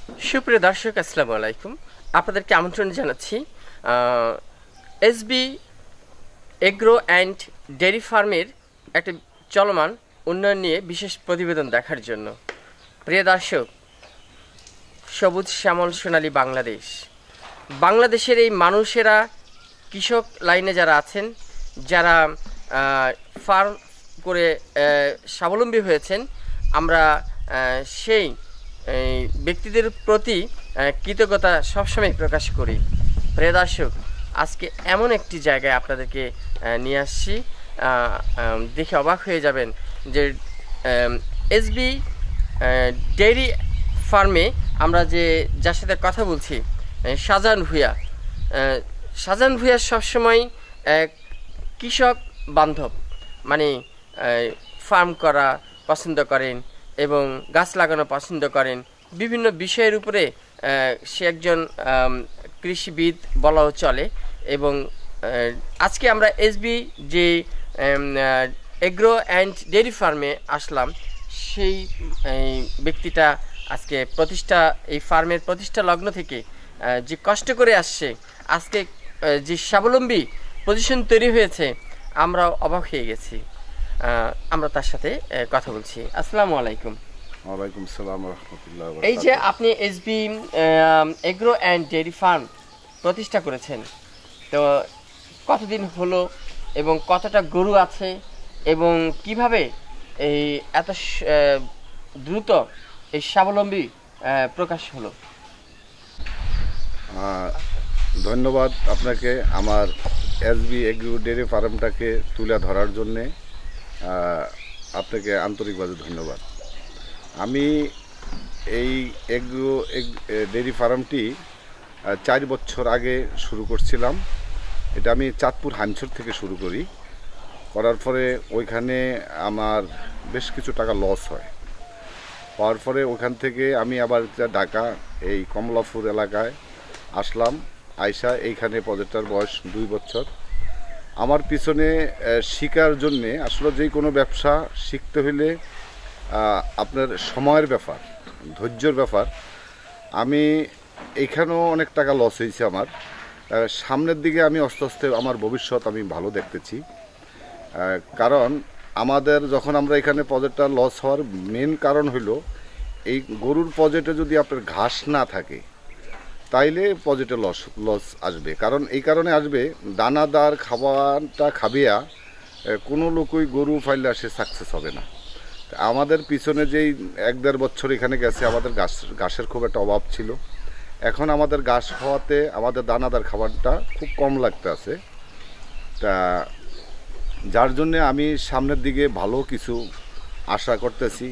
সুপ্রিয় দর্শক, আসসালামু আলাইকুম। আপনাদেরকে আমন্ত্রণ জানাচ্ছি এসবি এগ্রো অ্যান্ড ডেয়ারি ফার্মের একটা চলমান উন্নয়ন নিয়ে বিশেষ প্রতিবেদন দেখার জন্য। প্রিয় দর্শক, সবুজ শ্যামল সোনালী বাংলাদেশের এই মানুষেরা, কৃষক লাইনে যারা আছেন, যারা ফার্ম করে স্বাবলম্বী হয়েছেন, আমরা সেই ব্যক্তিদের প্রতি কৃতজ্ঞতা সবসময় প্রকাশ করি। প্রিয় দর্শক, আজকে এমন একটি জায়গায় আপনাদেরকে নিয়ে আসছি, দেখে অবাক হয়ে যাবেন যে এসবি ডেয়ারি ফার্মে আমরা যার সাথে কথা বলছি, শাহজাহান ভূঁইয়া। শাহজাহান ভূঁইয়া সবসময় কৃষক বান্ধব, মানে ফার্ম করা পছন্দ করেন এবং গাছ লাগানো পছন্দ করেন। বিভিন্ন বিষয়ের উপরে সে একজন কৃষিবিদ বলাও চলে। এবং আজকে আমরা এসবি যে এগ্রো অ্যান্ড ডেয়ারি ফার্মে আসলাম, সেই ব্যক্তিটা আজকে এই ফার্মের প্রতিষ্ঠা লগ্ন থেকে যে কষ্ট করে আসছে, আজকে যে স্বাবলম্বী পজিশন তৈরি হয়েছে, আমরা অবাক হয়ে গেছি। আমরা তার সাথে কথা বলছি। আসসালামু আলাইকুম। ওয়ালাইকুম আসসালাম ওয়া রাহমাতুল্লাহি ওয়া বারাকাতুহু। এই যে আপনি SB agro and dairy farm প্রতিষ্ঠা করেছেন, তো কতদিন হলো এবং কতটা গরু আছে এবং কিভাবে এই এত দ্রুত এই স্বাবলম্বী প্রকাশ হলো? ধন্যবাদ আপনাকে আমার এসবি এগ্রো ডেয়ারি ফার্মটাকে তুলে ধরার জন্যে। আপনাকে আন্তরিকভাবে ধন্যবাদ। আমি এই এগ্রো ডেয়ারি ফার্মটি 4 বছর আগে শুরু করছিলাম। এটা আমি চাঁদপুর হানছর থেকে শুরু করার পরে ওইখানে আমার বেশ কিছু টাকা লস হওয়ার পরে ওখান থেকে আমি আবার ঢাকা এই কমলাপুর এলাকায় আসলাম। আইসা এইখানে প্রজেক্টটার বয়স 2 বছর। আমার পিছনে শিখার জন্যে আসলে যে কোনো ব্যবসা শিখতে হইলে আপনার সময়ের ব্যাপার, ধৈর্যের ব্যাপার। আমি এইখানেও অনেক টাকা লস হয়েছে আমার। সামনের দিকে আমি আস্তে আস্তে আমার ভবিষ্যৎ আমি ভালো দেখতেছি। কারণ আমাদের যখন আমরা এখানে প্রজেক্টটা লস হওয়ার মেন কারণ হইল, এই গরুর প্রজেক্টে যদি আপনার ঘাস না থাকে তাইলে প্রজেক্টে লস আসবে। কারণ এই কারণে আসবে, দানাদার খাবারটা খাবিয়া কোনো লোকই গরু ফাইলে সে সাকসেস হবে না। আমাদের পিছনে যেই 1-1.5 বছর এখানে গেছে, আমাদের ঘাসের খুব একটা অভাব ছিল। এখন আমাদের ঘাস হওয়াতে আমাদের দানাদার খাবারটা খুব কম লাগতে আছে। তা যার জন্যে আমি সামনের দিকে ভালো কিছু আশা করতেছি।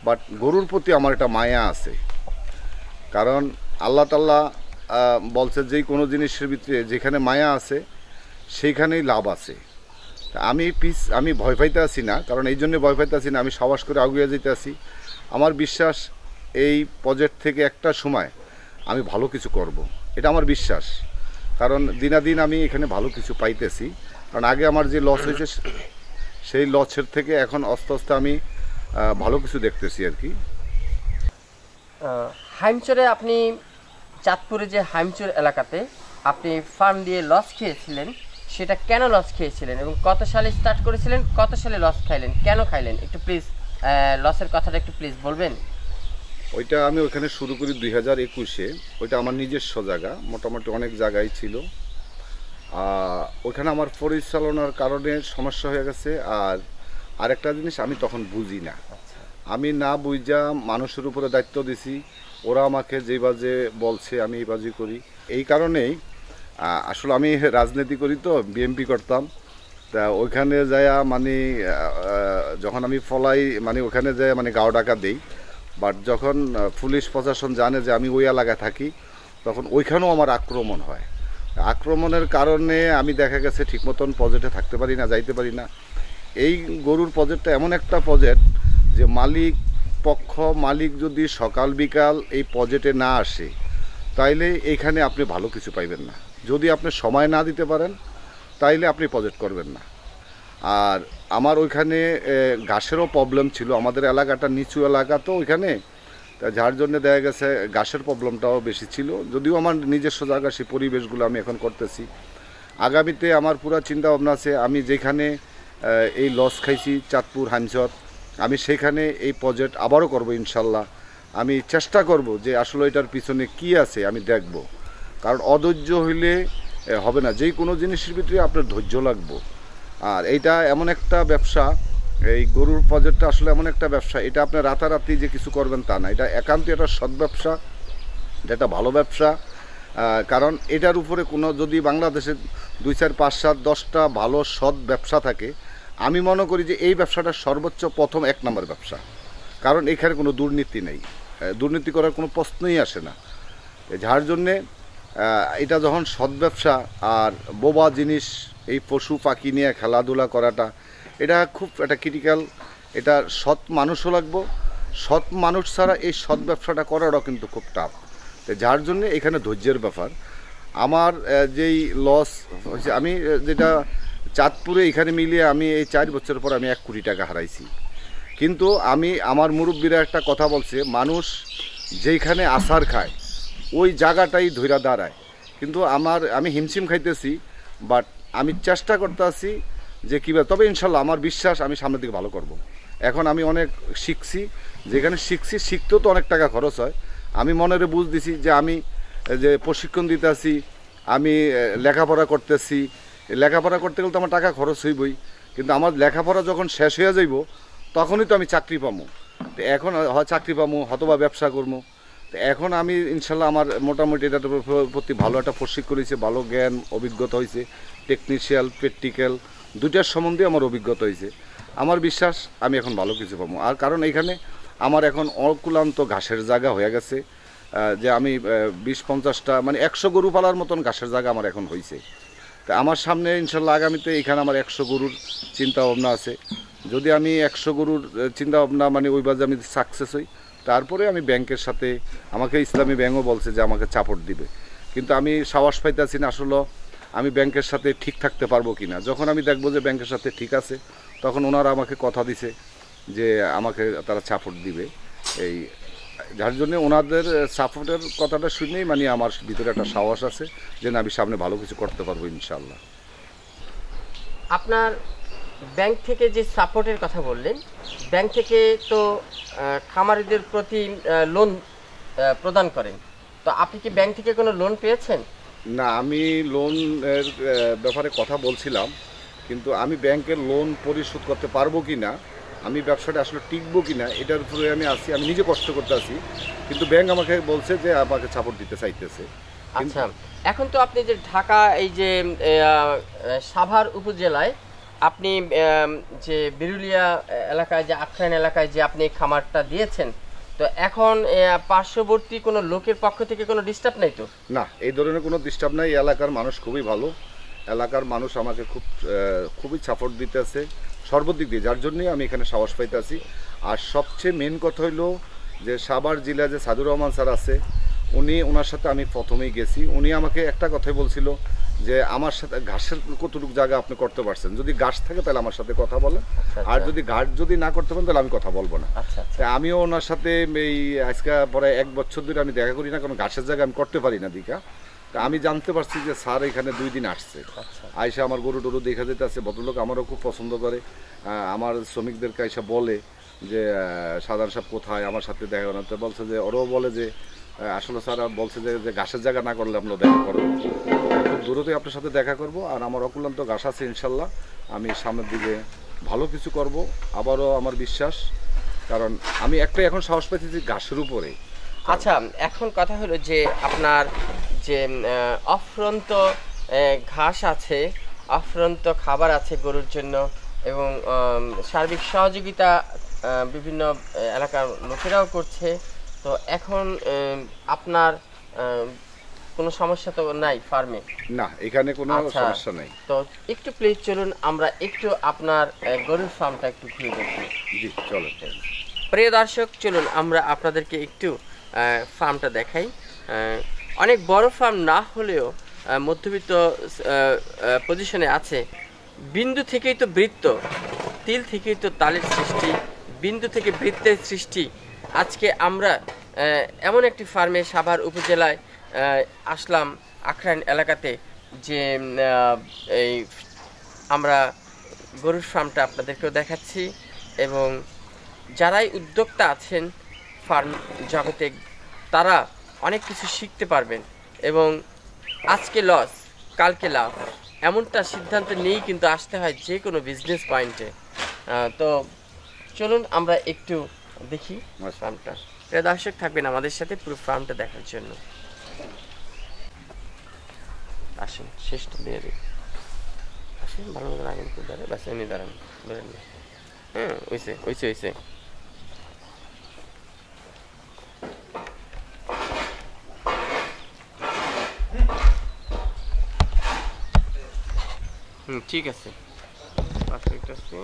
বাট গরুর প্রতি আমার একটা মায়া আছে, কারণ আল্লাহ তাআলা বলছে যে কোনো জিনিসের ভিতরে যেখানে মায়া আছে সেইখানেই লাভ আছে। আমি ভয় পাইতে আছি না, কারণ এই জন্য ভয় পাইতে আছি না, আমি সাহস করে আগুয়ে যেতে আছি। আমার বিশ্বাস এই প্রজেক্ট থেকে একটা সময় আমি ভালো কিছু করব, এটা আমার বিশ্বাস। কারণ দিনাদিন আমি এখানে ভালো কিছু পাইতেছি। কারণ আগে আমার যে লস হয়েছে, সেই লসের থেকে এখন আস্তে আস্তে আমি ভালো কিছু দেখতেছি আর কি। হাইমচরে, আপনি চাঁদপুরে যে হাইমচর এলাকাতে আপনি ফার্ম দিয়ে লস খেয়েছিলেন, সেটা কেন লস খেয়েছিলেন এবং কত সালে স্টার্ট করেছিলেন, কত সালে লস খাইলেন, কেন খাইলেন, একটু প্লিজ লসের কথাটা একটু প্লিজ বলবেন? ওইটা আমি ওইখানে শুরু করি 2021-এ। ওইটা আমার নিজস্ব জায়গা, মোটামুটি অনেক জায়গায় ছিল। ওইখানে আমার পরিচালনার কারণে সমস্যা হয়ে গেছে। আর আরেকটা জিনিস আমি তখন বুঝি না, আমি না বুঝা মানুষের উপরে দায়িত্ব দিছি। ওরা আমাকে যে বাজে বলছে আমি এই বাজি করি। এই কারণেই আসলে আমি রাজনীতি করি, তো বিএমপি করতাম। তা ওইখানে যায়া মানে যখন আমি ফলাই মানে ওখানে যায় মানে গাও ডাকা দেই। বাট যখন পুলিশ প্রশাসন জানে যে আমি ওই এলাকায় থাকি, তখন ওইখানেও আমার আক্রমণ হয়। আক্রমণের কারণে আমি দেখা গেছে ঠিক মতন প্রজেক্টে থাকতে পারি না, যাইতে পারি না। এই গরুর প্রজেক্টটা এমন একটা প্রজেক্ট যে মালিক যদি সকাল বিকাল এই প্রজেক্টে না আসে, তাইলে এইখানে আপনি ভালো কিছু পাইবেন না। যদি আপনি সময় না দিতে পারেন, তাইলে আপনি প্রজেক্ট করবেন না। আর আমার ওইখানে ঘাসেরও প্রবলেম ছিল। আমাদের এলাকাটা নিচু এলাকা, তো ওইখানে তা যার জন্য দেখা গেছে ঘাসের প্রবলেমটাও বেশি ছিল, যদিও আমার নিজস্ব জায়গা সেই পরিবেশগুলো আমি এখন করতেছি। আগামীতে আমার পুরো চিন্তা ভাবনা আছে, আমি যেখানে এই লস খাইছি চাঁদপুর হাঞ্চর, আমি সেখানে এই প্রজেক্ট আবারও করব ইনশাল্লাহ। আমি চেষ্টা করব যে আসলে এটার পিছনে কি আছে আমি দেখব, কারণ অধৈর্য হইলে হবে না। যেই কোনো জিনিসের ভিতরে আপনার ধৈর্য লাগবে। আর এইটা এমন একটা ব্যবসা, এই গরুর প্রজেক্টটা আসলে এমন একটা ব্যবসা, এটা আপনার রাতারাতি যে কিছু করবেন তা না, এটা একান্ত একটা সৎ ব্যবসা, এটা একটা ভালো ব্যবসা। কারণ এটার উপরে কোনো যদি বাংলাদেশে 2, 4, 5, 7, 10টা ভালো সৎ ব্যবসা থাকে, আমি মনে করি যে এই ব্যবসাটা সর্বোচ্চ প্রথম 1 নম্বর ব্যবসা। কারণ এখানে কোনো দুর্নীতি নেই, দুর্নীতি করার কোনো প্রশ্নই আসে না। যার জন্যে এটা যখন সৎ ব্যবসা, আর বোবা জিনিস এই পশু পাখি নিয়ে খেলাধুলা করাটা, এটা খুব একটা ক্রিটিক্যাল। এটা সৎ মানুষও লাগবো, সৎ মানুষ ছাড়া এই সৎ ব্যবসাটা করাটাও কিন্তু খুব টাফ। যার জন্যে এখানে ধৈর্যের ব্যাপার। আমার যেই লস হয়েছে, আমি যেটা চাঁদপুরে এখানে মিলিয়ে আমি এই 4 বছর পর আমি 1 কোটি টাকা হারাইছি। কিন্তু আমার মুরব্বীরা একটা কথা বলছে, মানুষ যেইখানে আছাড় খায় ওই জায়গাটাই ধইরা দাঁড়ায়। কিন্তু আমি হিমশিম খাইতেছি, বাট আমি চেষ্টা করতে আছি যে কীভাবে, তবে ইনশাল্লাহ আমার বিশ্বাস আমি সামনের দিকে ভালো করব। এখন আমি অনেক শিখছি, যেখানে শিখতেও তো অনেক টাকা খরচ হয়। আমি মনের বুঝ দিছি যে আমি যে প্রশিক্ষণ দিতে আছি, আমি লেখাপড়া করতেছি, লেখাপড়া করতে গেলে তো আমার টাকা খরচ হইবই, কিন্তু আমার লেখাপড়া যখন শেষ হয়ে যাইব তখনই তো আমি চাকরি পাবো। তো এখন হয় চাকরি পাবো, হয়তোবা ব্যবসা করবো। তো এখন আমি ইনশাল্লাহ আমার মোটামুটি এটার প্রতি ভালো একটা প্রশিক্ষণ হয়েছে, ভালো জ্ঞান অভিজ্ঞতা হয়েছে, টেকনিশিয়াল প্র্যাকটিক্যাল দুইটার সম্বন্ধে আমার অভিজ্ঞতা হয়েছে। আমার বিশ্বাস আমি এখন ভালো কিছু পাবো। আর কারণ এইখানে আমার এখন অকুলান্ত ঘাসের জায়গা হয়ে গেছে, যে আমি 20-50টা মানে 100 গরু পালার মতন ঘাসের জায়গা আমার এখন হয়েছে। তা আমার সামনে ইনশাল্লাহ আগামীতে এখানে আমার 100 গরুর চিন্তা ভাবনা আছে। যদি আমি 100 গরুর চিন্তা ভাবনা মানে ওই বাজে আমি সাকসেস হই, তারপরে আমি ব্যাংকের সাথে, আমাকে ইসলামী ব্যাংকও বলছে যে আমাকে সাপোর্ট দিবে, কিন্তু আমি সাহস পাইতেছি না আসলে আমি ব্যাংকের সাথে ঠিক থাকতে পারবো কি না। যখন আমি দেখবো যে ব্যাংকের সাথে ঠিক আছে, তখন ওনারা আমাকে কথা দিছে যে আমাকে তারা সাপোর্ট দিবে। এই যার জন্য ওনাদের সাপোর্টের কথাটা শুনেই মানে আমার ভিতরে একটা সাহস আছে যে না, আমি সামনে ভালো কিছু করতে পারবো ইনশাল্লাহ। আপনার ব্যাংক থেকে যে সাপোর্টের কথা বললেন, ব্যাংক থেকে তো খামারিদের প্রতি লোন প্রদান করেন, তো আপনি কি ব্যাংক থেকে কোনো লোন পেয়েছেন? না, আমি লোনের ব্যাপারে কথা বলছিলাম, কিন্তু আমি ব্যাংকের লোন পরিশোধ করতে পারবো কি না, আমি ব্যবসাটা আসলে টিকবো কি না, এটার উপরে আমি আছি। আমি নিজে কষ্ট করতে আছি, কিন্তু ব্যাংক আমাকে বলছে যে আমাকে সাপোর্ট দিতে চাইতেছে। আচ্ছা, এখন তো আপনি যে ঢাকা এই যে সাভার উপজেলায় আপনি যে বিরুলিয়া এলাকায় যে আখ্যান এলাকায় যে আপনি খামারটা দিয়েছেন, তো এখন পার্শ্ববর্তী কোনো লোকের পক্ষ থেকে কোনো ডিস্টার্ব নেই তো? না, এই ধরনের কোনো ডিস্টার্ব নাই। এলাকার মানুষ খুবই ভালো, এলাকার মানুষ আমাকে খুবই সাপোর্ট দিতেছে সর্বদিক দিয়ে, যার জন্যই আমি এখানে সাহস পাইতেছি। আর সবচেয়ে মেন কথা হইলো যে সাভার জেলা যে সাদুর রহমান স্যার আছে, ওনার সাথে আমি প্রথমেই গেছি। উনি আমাকে একটা কথাই বলছিল যে আমার সাথে ঘাসের কতটুকু জায়গা আপনি করতে পারছেন, যদি ঘাস থাকে তাহলে আমার সাথে কথা বলেন, আর যদি ঘাস যদি না করতে পারেন তাহলে আমি কথা বলবো না। আমিও ওনার সাথে এই আজকে পরে 1 বছর ধরে আমি দেখা করি না, কারণ ঘাসের জায়গা আমি করতে পারি না দীঘা। তা আমি জানতে পারছি যে স্যার এখানে 2 দিন আসছে, আইসা আমার গরু টরু দেখা যেতে আছে। ভদ্রলোক আমারও খুব পছন্দ করে, আমার শ্রমিকদেরকে আইসা বলে যে সাধারণ সাহেব কোথায়, আমার সাথে দেখা করতে বলছে, যে ওরাও বলে যে আসলে স্যার বলছে যে ঘাসের জায়গা না করলে আমরা দেখা করবো, খুব দূরতেই আপনার সাথে দেখা করব। আর আমার অকুলান্ত ঘাস আছে ইনশাল্লাহ, আমি সামনের দিকে ভালো কিছু করব আবারও আমার বিশ্বাস, কারণ আমি একটা এখন সাহস পাইতেছি ঘাসের উপরে। আচ্ছা, এখন কথা হলো যে আপনার যে অফ্রন্ত ঘাস আছে, অফ্রন্ত খাবার আছে গরুর জন্য, এবং সার্বিক সহযোগিতা বিভিন্ন এলাকার লোকেরাও করছে, তো এখন আপনার কোনো সমস্যা তো নাই ফার্মে? না, এখানে কোনো সমস্যা নাই। তো একটু প্লিজ চলুন আমরা একটু আপনার গরুর ফার্মটা একটু ঘুরে দেখি। জি চলুন। প্রিয় দর্শক, চলুন আমরা আপনাদেরকে একটু ফার্মটা দেখাই। অনেক বড় ফার্ম না হলেও মধ্যবিত্ত পজিশনে আছে। বিন্দু থেকেই তো বৃত্ত, তিল থেকেই তো তালের সৃষ্টি, বিন্দু থেকে বৃত্তের সৃষ্টি। আজকে আমরা এমন একটি ফার্মে সাভার উপজেলায় আসলাম আখরাইন এলাকাতে, যে এই আমরা গরুর ফার্মটা আপনাদেরকেও দেখাচ্ছি, এবং যারাই উদ্যোক্তা আছেন ফার্ম জগতে তারা অনেক কিছু শিখতে পারবেন, এবং আজকে লস কালকে লাভ এমনটা সিদ্ধান্ত নিয়েই কিন্তু আসতে হয় যে কোনো বিজনেস পয়েন্টে। তো চলুন আমরা একটু দেখি ফার্মটা। প্রিয় দর্শক, থাকবেন আমাদের সাথে পুরো ফার্মটা দেখার জন্য। আসুন, শেষটা দিয়ে দিই। আসুন, ভালো মতো রাখেন, খুব দাঁড়ায়, ব্যাস এমনি দাঁড়ান, বেরেন না। হ্যাঁ, ওইসে ওইসে ওইসে। ঠিক আছে, পারফেক্ট আছে।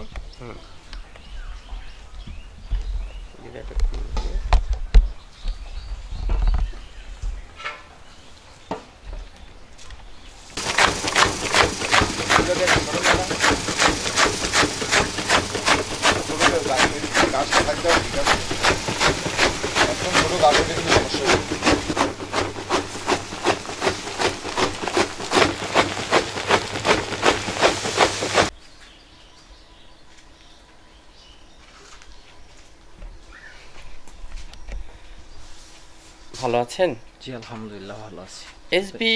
ভালো আছেন? জি আলহামদুলিল্লাহ ভালো আছি। এসবি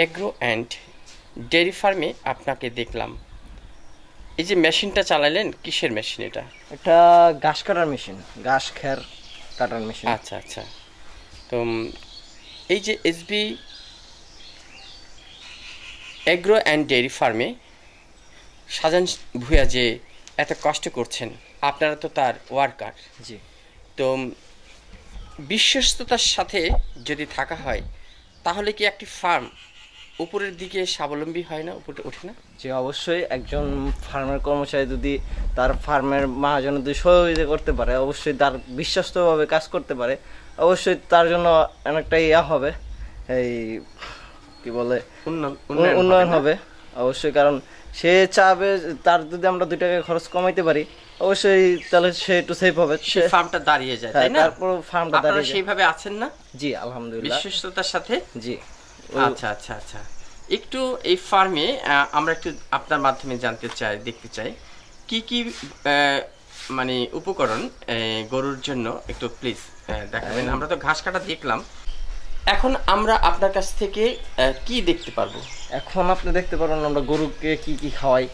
এগ্রো অ্যান্ড ডেয়ারি ফার্মে আপনাকে দেখলাম, এই যে মেশিনটা চালালেন, কিসের মেশিন এটা? এটা ঘাস কাটার মেশিন, ঘাস খের কাটার মেশিন। আচ্ছা আচ্ছা। তো এই যে এসবি এগ্রো অ্যান্ড ডেয়ারি ফার্মে সাজান ভূঁইয়া যে এত কষ্ট করছেন, আপনারা তো তার ওয়ার্কার। জি। তো বিশ্বস্ততার সাথে যদি থাকা হয় তাহলে কি একটি ফার্ম উপরের দিকে স্বাবলম্বী হয় না, উপরে ওঠে না? যে অবশ্যই একজন ফার্মের কর্মচারী যদি তার ফার্মের মহাজন যদি সহযোগিতা করতে পারে, অবশ্যই তার বিশ্বস্তভাবে কাজ করতে পারে, অবশ্যই তার জন্য অনেকটা ইয়া হবে, এই কি বলে উন্নয়ন হবে অবশ্যই। কারণ সে চাবে তার যদি আমরা 2 টাকা খরচ কমাইতে পারি, অবশ্যই তাহলে সে একটু সেফ হবে, সে ফার্মটা দাঁড়িয়ে যায়, তাই না? তারপর ফার্মটা দাঁড়িয়ে যায়। সেইভাবে আছেন না? জি আলহামদুলিল্লাহ, বিশ্বস্ততার সাথে। জি। আচ্ছা আচ্ছা আচ্ছা। একটু এই ফার্মে আমরা একটু আপনার মাধ্যমে জানতে চাই, দেখতে চাই কি কি মানে উপকরণ গরুর জন্য একটু প্লিজ দেখাবেন। আমরা তো ঘাস কাটা দেখলাম, এখন আমরা আপনার কাছ থেকে কি দেখতে পারবো? এখন আপনি দেখতে পারেন আমরা গরুকে কি কি খাওয়াই।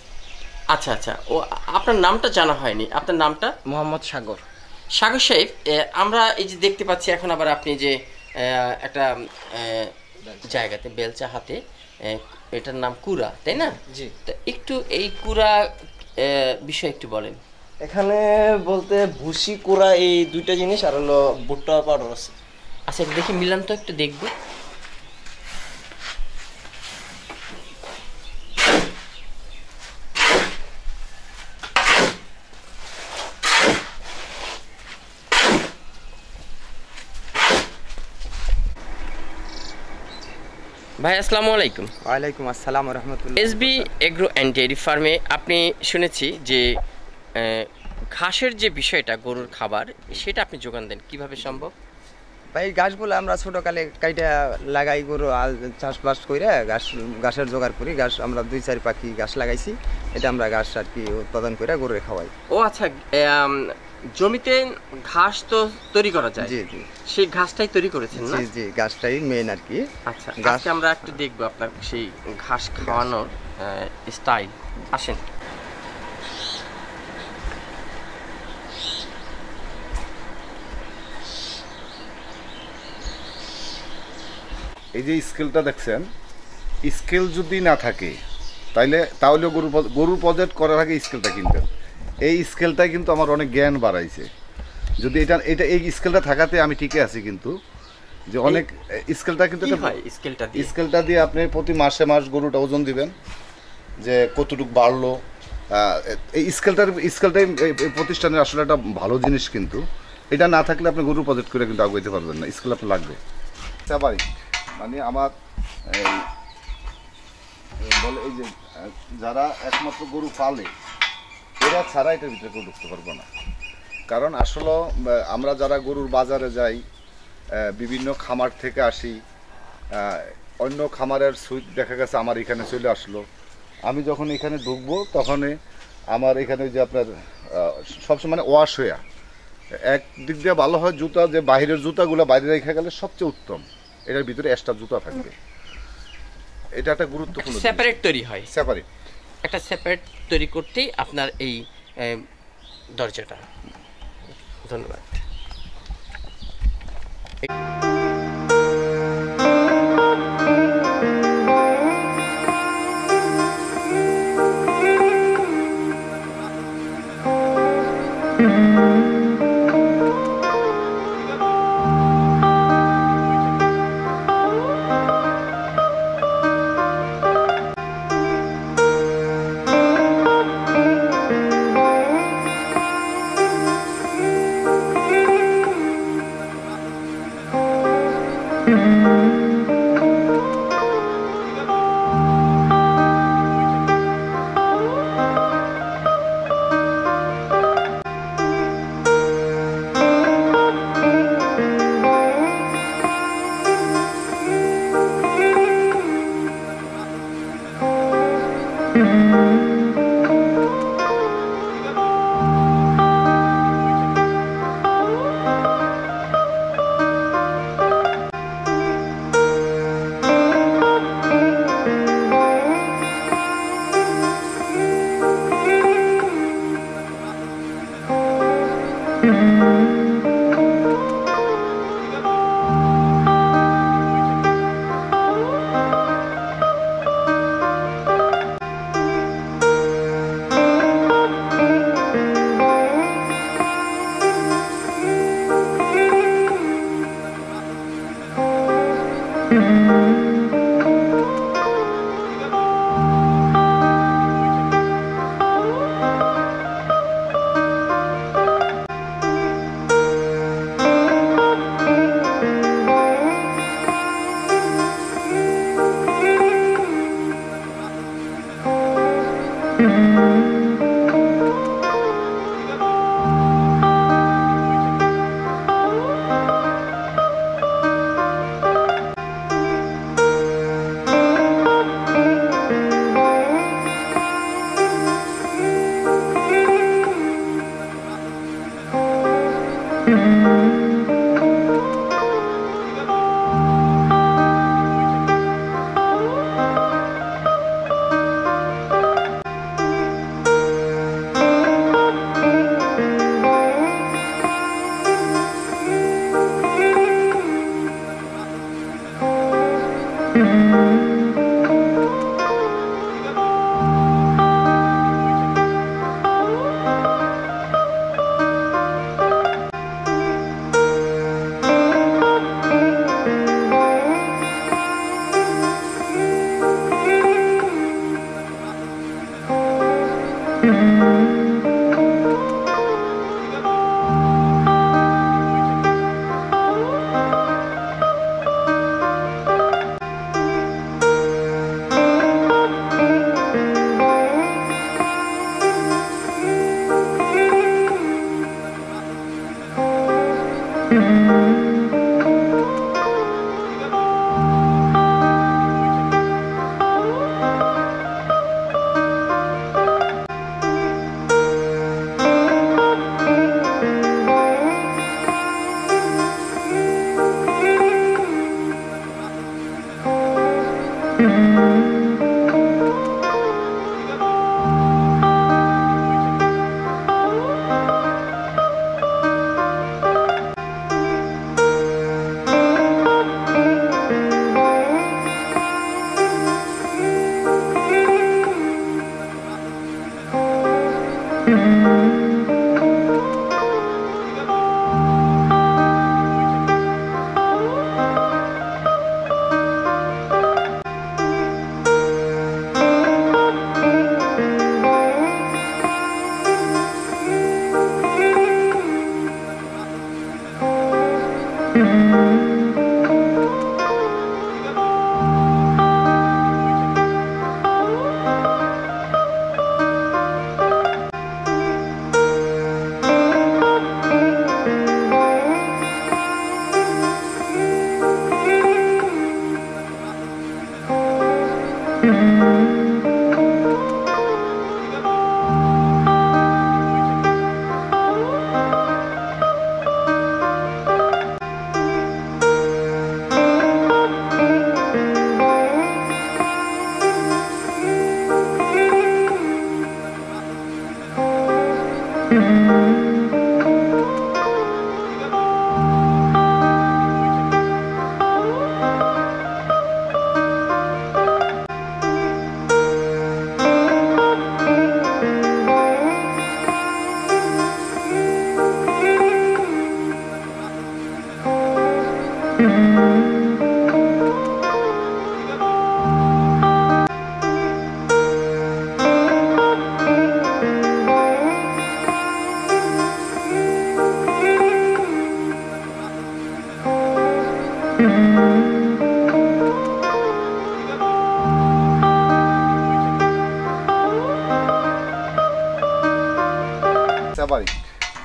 আচ্ছা আচ্ছা। ও, আপনার নামটা জানা হয়নি, আপনার নামটা? মোহাম্মদ সাগর। সাগর সাহেব, আমরা এই যে দেখতে পাচ্ছি এখন আবার আপনি যে একটা জায়গাতে বেলচা হাতে, এটার নাম কুড়া, তাই না? জি। তো একটু এই কুড়া বিষয়ে একটু বলেন। এখানে বলতে ভুসি কুড়া এই 2টা জিনিস, আর হলো ভুট্টা পাউডার আছে। আচ্ছা, দেখি মিলান তো, একটু দেখবো। ভাই আসসালামু আলাইকুম। ওয়ালাইকুম আসসালাম ওয়া রাহমাতুল্লাহ। এসবি এগ্রো অ্যান্ড ডেয়ারি ফার্মে আপনি শুনেছি যে ঘাসের যে বিষয়টা, গরুর খাবার, সেটা আপনি যোগান দেন, কিভাবে সম্ভব? ভাই গাছগুলো আমরা ছোটকালে কাইটা লাগাই, গরু চাষবাস করে ঘাসের জোগাড় করি। ঘাস আমরা 2-4 পাখি ঘাস লাগাইছি, এটা আমরা ঘাস আর কি উৎপাদন করে গরুরে খাওয়াই। ও আচ্ছা, জমিতে ঘাস তো তৈরি করা যায়। জি জি, সেই ঘাসটাই তৈরি করেছেন না? জি জি, ঘাসটাই মেইন আর কি। আচ্ছা, আজকে আমরা একটু দেখবো আপনার সেই ঘাস খাওয়ানোর স্টাইল। আসেন। এই যে স্কেলটা দেখছেন, স্কেল যদি না থাকে তাহলে গরুর প্রজেক্ট করার আগে স্কেলটা কিনবেন। এই স্কেলটাই কিন্তু আমার অনেক জ্ঞান বাড়াইছে। যদি এটা এই স্কেলটা থাকাতে আমি ঠিকই আছি, কিন্তু যে অনেক স্কেলটা কিন্তু স্কেলটা দিয়ে আপনি প্রতি মাসে গরুটা ওজন দিবেন যে কতটুকু বাড়লো। এই স্কেলটাই এই প্রতিষ্ঠানের আসলে একটা ভালো জিনিস, কিন্তু এটা না থাকলে আপনি গরুর প্রজেক্ট করে কিন্তু আগাইতে পারবেন না। স্কেল আপনার লাগবে। মানে আমার বলে এই যে যারা একমাত্র গরু পালে, এরা ছাড়া এটার ভিতরে কেউ ঢুকতে পারবে না। কারণ আসলে আমরা যারা গরুর বাজারে যাই, বিভিন্ন খামার থেকে আসি, অন্য খামারের সুইট দেখা গেছে আমার এখানে চলে আসলো। আমি যখন এখানে ঢুকবো তখনই আমার এখানে যে আপনার সবসময় মানে ওয়াশ হইয়া, একদিক দিয়ে ভালো হয় জুতা, যে বাইরের জুতাগুলো বাইরে রেখে গেলে সবচেয়ে উত্তম, এটার ভিতরে এক্সট্রা জুতা থাকবে। এটা একটা গুরুত্বপূর্ণ সেপারেট তৈরি হয়, সেপারেট একটা সেপারেট তৈরি করতেই আপনার এই দরজাটা। ধন্যবাদ।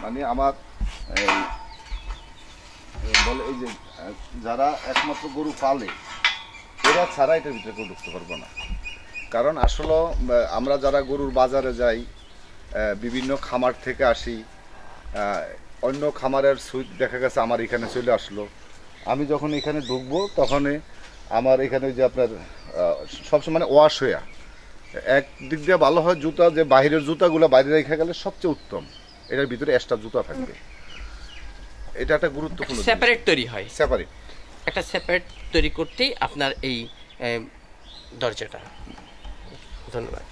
মানে আমার বলে এই যে যারা একমাত্র গরু পালে এরা ছাড়া এটার ভিতরে কেউ ঢুকতে পারবো না। কারণ আসলে আমরা যারা গরুর বাজারে যাই, বিভিন্ন খামার থেকে আসি, অন্য খামারের সুইট দেখা গেছে আমার এখানে চলে আসলো, আমি যখন এখানে ঢুকবো তখন আমার এখানে যে আপনার সবসময় মানে ওয়াশ হইয়া একদিক দিয়ে ভালো হয় জুতা, যে বাইরের জুতাগুলো বাইরে রেখে গেলে সবচেয়ে উত্তম, এটার ভিতরে এক্সট্রা জুতা থাকবে। এটা একটা গুরুত্বপূর্ণ সেপারেট তৈরি হয়, সেপারেট একটা সেপারেট তৈরি করতেই আপনার এই দরজাটা। ধন্যবাদ।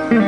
প্রিয়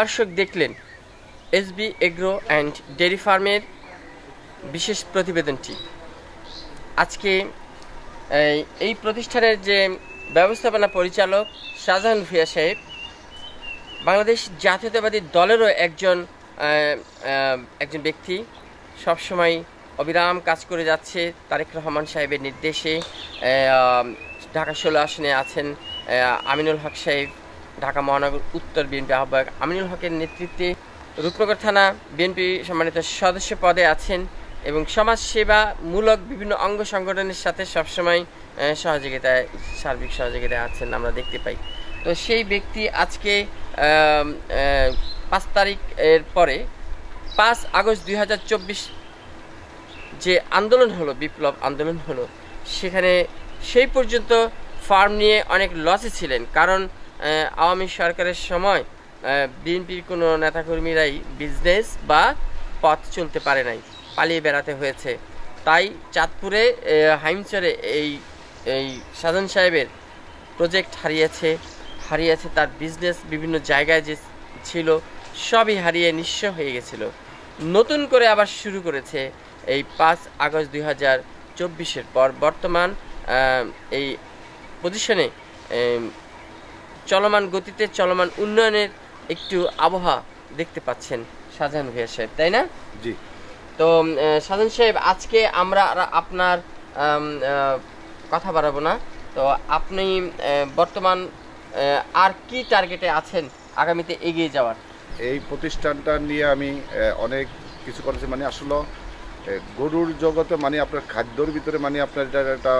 দর্শক, দেখলেন এসবি এগ্রো অ্যান্ড ডেয়ারি ফার্মের বিশেষ প্রতিবেদনটি। আজকে এই প্রতিষ্ঠানের যে ব্যবস্থাপনা পরিচালক শাহজাহান ভূঁইয়া সাহেব বাংলাদেশ জাতীয়তাবাদী দলেরও একজন ব্যক্তি, সবসময় অবিরাম কাজ করে যাচ্ছে। তারেক রহমান সাহেবের নির্দেশে ঢাকা 16 আসনে আছেন আমিনুল হক সাহেব, ঢাকা মহানগর উত্তর বিএনপি আহ্বায়ক আমিনুল হকের নেতৃত্বে রূপনগর থানা বিএনপি সম্মানিত সদস্য পদে আছেন এবং সমাজসেবামূলক বিভিন্ন অঙ্গ সংগঠনের সাথে সবসময় সার্বিক সহযোগিতায় আছেন আমরা দেখতে পাই। তো সেই ব্যক্তি আজকে 5 তারিখের পরে 5 আগস্ট 2024 যে আন্দোলন হলো, বিপ্লব আন্দোলন হলো, সেখানে সেই পর্যন্ত ফার্ম নিয়ে অনেক লসে ছিলেন। কারণ আওয়ামী সরকারের সময় বিএনপির কোনো নেতাকর্মীরাই বিজনেস বা পথ চলতে পারে নাই, পালিয়ে বেড়াতে হয়েছে। তাই চাঁদপুরে হাইমচরে এই শাহজাহান সাহেবের প্রজেক্ট হারিয়েছে তার বিজনেস, বিভিন্ন জায়গায় যে ছিল সবই হারিয়ে নিঃস্ব হয়ে গেছিল। নতুন করে আবার শুরু করেছে এই 5 আগস্ট 2024-এর পর। বর্তমান এই পজিশনে চলমান গতিতে চলমান উন্নয়নের একটু আবহাওয়া দেখতে পাচ্ছেন শাহজাহান ভূঁইয়া সাহেব, তাই না? জি। তো শাহজাহান সাহেব, আজকে আমরা আপনার কথা বাড়াবো না, তো আপনি বর্তমান আর কি টার্গেটে আছেন আগামীতে এগিয়ে যাওয়ার? এই প্রতিষ্ঠানটা নিয়ে আমি অনেক কিছু করেছি। মানে আসলে গরুর জগতে মানে আপনার খাদ্যর ভিতরে মানে আপনার এটা একটা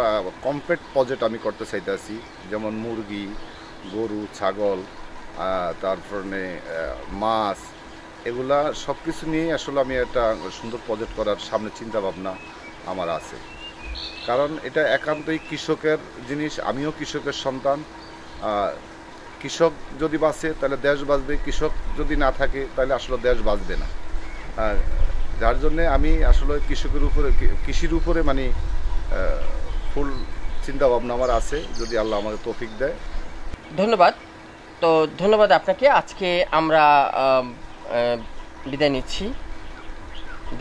কমপ্লিট প্রজেক্ট আমি করতে চাইতেছি। যেমন মুরগি, গরু, ছাগল, তারপরে মাছ, এগুলা সব কিছু নিয়ে আসলে আমি একটা সুন্দর প্রজেক্ট করার সামনে চিন্তা ভাবনা আমার আছে। কারণ এটা একান্তই কৃষকের জিনিস, আমিও কৃষকের সন্তান। কৃষক যদি বাঁচে তাহলে দেশ বাঁচবে, কৃষক যদি না থাকে তাহলে আসলে দেশ বাঁচবে না। যার জন্যে আমি আসলে কৃষির উপরে মানে ফুল চিন্তা ভাবনা আমার আছে, যদি আল্লাহ আমাকে তৌফিক দেয়। ধন্যবাদ। তো ধন্যবাদ আপনাকে। আজকে আমরা বিদায় নিচ্ছি,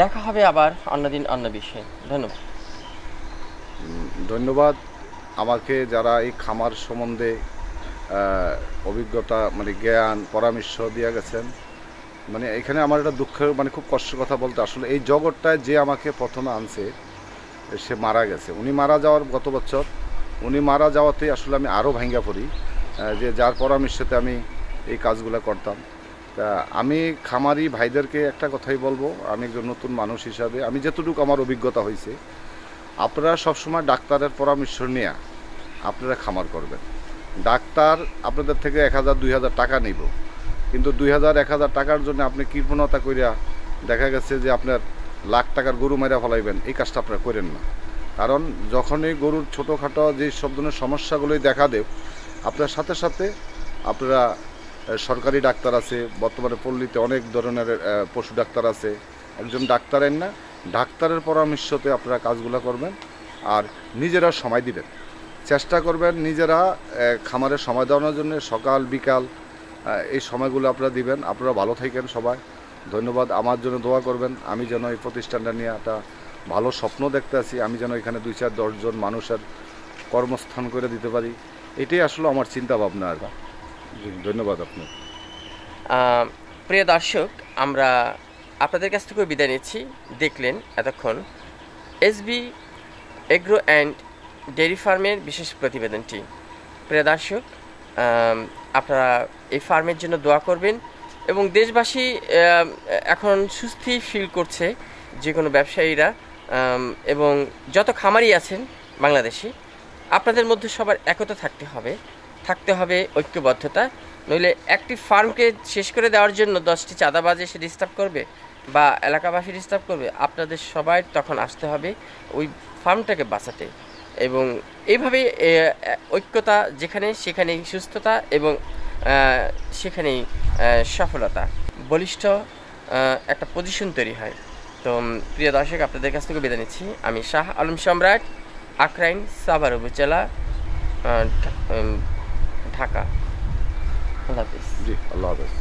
দেখা হবে আবার অন্যদিন অন্য বিষয়ে। ধন্যবাদ আমাকে যারা এই খামার সম্বন্ধে অভিজ্ঞতা মানে জ্ঞান পরামর্শ দিয়ে গেছেন। মানে এখানে আমার একটা দুঃখের মানে খুব কষ্টের কথা বলতে, আসলে এই জগৎটায় যে আমাকে প্রথমে আনছে সে মারা গেছে। উনি মারা যাওয়ার গত বছর, উনি মারা যাওয়াতে আসলে আমি আরও ভাঙ্গা পড়ি যে যার পরামর্শতে আমি এই কাজগুলো করতাম। তা আমি খামারি ভাইদেরকে একটা কথাই বলবো, আমি একজন নতুন মানুষ হিসাবে আমি যতটুকু আমার অভিজ্ঞতা হয়েছে, আপনারা সবসময় ডাক্তারের পরামর্শ নিয়ে আপনারা খামার করবেন। ডাক্তার আপনাদের থেকে 1000-2000 টাকা নিব, কিন্তু 2000-1000 টাকার জন্য আপনি কৃপণতা করিয়া দেখা গেছে যে আপনার লাখ টাকার গরু মারা ফেলাইবেন, এই কাজটা আপনারা করেন না। কারণ যখনই গরুর ছোটোখাটো যে সব ধরনের সমস্যাগুলোই দেখা দেব, আপনার সাথে সাথে আপনারা সরকারি ডাক্তার আছে, বর্তমানে পল্লীতে অনেক ধরনের পশু ডাক্তার আছে, একজন ডাক্তারের না ডাক্তারের পরামর্শতে আপনারা কাজগুলো করবেন আর নিজেরা সময় দিবেন, চেষ্টা করবেন নিজেরা খামারের সময় দেওয়ানোর জন্য সকাল বিকাল এই সময়গুলো আপনারা দিবেন। আপনারা ভালো থাকেন সবাই, ধন্যবাদ। আমার জন্য দোয়া করবেন, আমি যেন এই প্রতিষ্ঠানটা নিয়ে একটা ভালো স্বপ্ন দেখতে আছি, আমি যেন এখানে 2-4-10 জন মানুষের কর্মস্থান করে দিতে পারি, এটাই আসলে আমার চিন্তা ভাবনা। আর ধন্যবাদ আপনি। প্রিয় দর্শক, আমরা আপনাদের কাছ থেকে বিদায় নিচ্ছি। দেখলেন এতক্ষণ এসবি এগ্রো অ্যান্ড ডেয়ারি ফার্মের বিশেষ প্রতিবেদনটি। প্রিয় দর্শক, আপনারা এই ফার্মের জন্য দোয়া করবেন এবং দেশবাসী এখন সুস্থি ফিল করছে, যে কোনো ব্যবসায়ীরা এবং যত খামারি আছেন বাংলাদেশি, আপনাদের মধ্যে সবার একতা থাকতে হবে ঐক্যবদ্ধতা। নইলে একটি ফার্মকে শেষ করে দেওয়ার জন্য 10টি চাঁদাবাজ এসে ডিস্টার্ব করবে বা এলাকাবাসী ডিস্টার্ব করবে, আপনাদের সবাই তখন আসতে হবে ওই ফার্মটাকে বাঁচাতে। এবং এইভাবে ঐক্যতা যেখানে সেখানেই সুস্থতা এবং সেখানেই সফলতা, বলিষ্ঠ একটা পজিশন তৈরি হয়। তো প্রিয় দর্শক, আপনাদের কাছ থেকে বিদায় নিচ্ছি। আমি শাহ আলম সম্রাট, আখরাইন, সাভার উপজেলা, ঢাকা। আল্লাহ হাফিজ। জি, আল্লাহ হাফেজ।